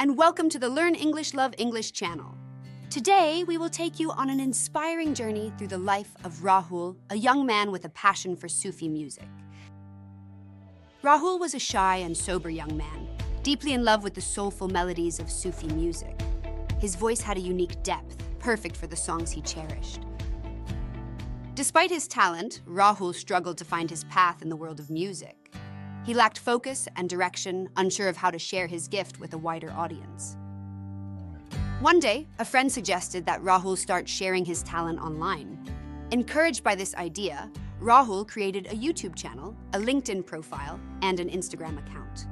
and welcome to the Learn English, Love English channel. Today, we will take you on an inspiring journey through the life of Rahul, a young man with a passion for Sufi music. Rahul was a shy and sober young man, deeply in love with the soulful melodies of Sufi music. His voice had a unique depth, perfect for the songs he cherished. Despite his talent, Rahul struggled to find his path in the world of music. He lacked focus and direction, unsure of how to share his gift with a wider audience. One day, a friend suggested that Rahul start sharing his talent online. Encouraged by this idea, Rahul created a YouTube channel, a LinkedIn profile, and an Instagram account.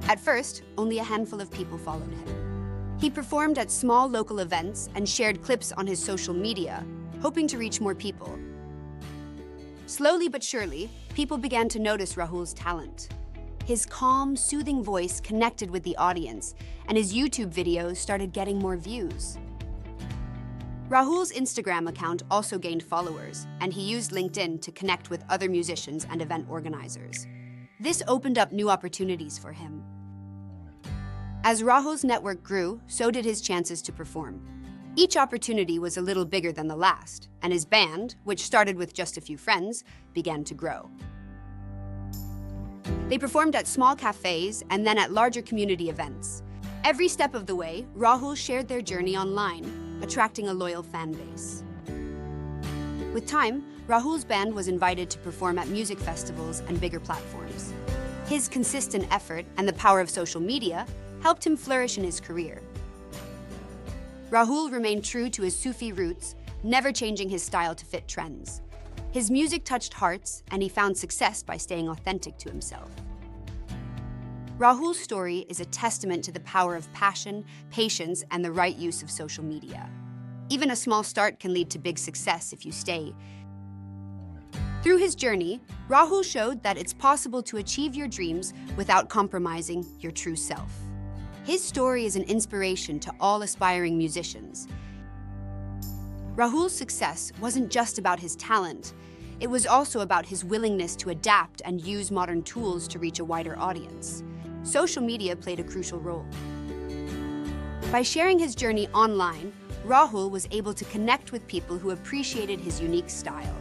At first, only a handful of people followed him. He performed at small local events and shared clips on his social media, hoping to reach more people. Slowly but surely, people began to notice Rahul's talent. His calm, soothing voice connected with the audience, and his YouTube videos started getting more views. Rahul's Instagram account also gained followers, and he used LinkedIn to connect with other musicians and event organizers. This opened up new opportunities for him. As Rahul's network grew, so did his chances to perform. Each opportunity was a little bigger than the last, and his band, which started with just a few friends, began to grow. They performed at small cafes and then at larger community events. Every step of the way, Rahul shared their journey online, attracting a loyal fan base. With time, Rahul's band was invited to perform at music festivals and bigger platforms. His consistent effort and the power of social media helped him flourish in his career. Rahul remained true to his Sufi roots, never changing his style to fit trends. His music touched hearts, and he found success by staying authentic to himself. Rahul's story is a testament to the power of passion, patience, and the right use of social media. Even a small start can lead to big success if you stay. Through his journey, Rahul showed that it's possible to achieve your dreams without compromising your true self. His story is an inspiration to all aspiring musicians. Rahul's success wasn't just about his talent. It was also about his willingness to adapt and use modern tools to reach a wider audience. Social media played a crucial role. By sharing his journey online, Rahul was able to connect with people who appreciated his unique style.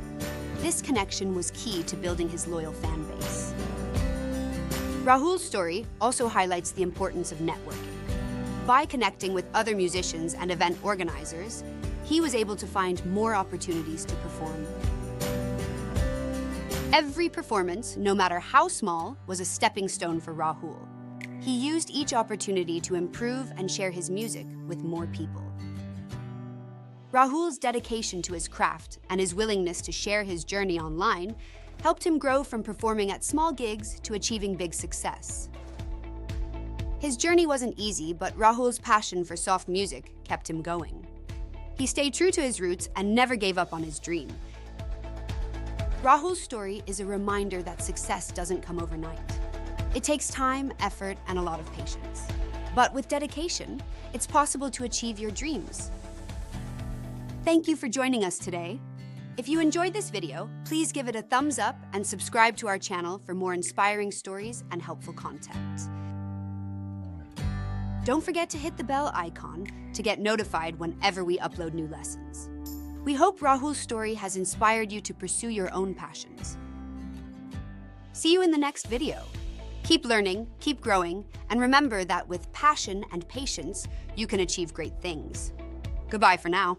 This connection was key to building his loyal fan base. Rahul's story also highlights the importance of networking. By connecting with other musicians and event organizers, he was able to find more opportunities to perform. Every performance, no matter how small, was a stepping stone for Rahul. He used each opportunity to improve and share his music with more people. Rahul's dedication to his craft and his willingness to share his journey online helped him grow from performing at small gigs to achieving big success. His journey wasn't easy, but Rahul's passion for soft music kept him going. He stayed true to his roots and never gave up on his dream. Rahul's story is a reminder that success doesn't come overnight. It takes time, effort, and a lot of patience. But with dedication, it's possible to achieve your dreams. Thank you for joining us today. If you enjoyed this video, please give it a thumbs up and subscribe to our channel for more inspiring stories and helpful content. Don't forget to hit the bell icon to get notified whenever we upload new lessons. We hope Rahul's story has inspired you to pursue your own passions. See you in the next video. Keep learning, keep growing, and remember that with passion and patience, you can achieve great things. Goodbye for now.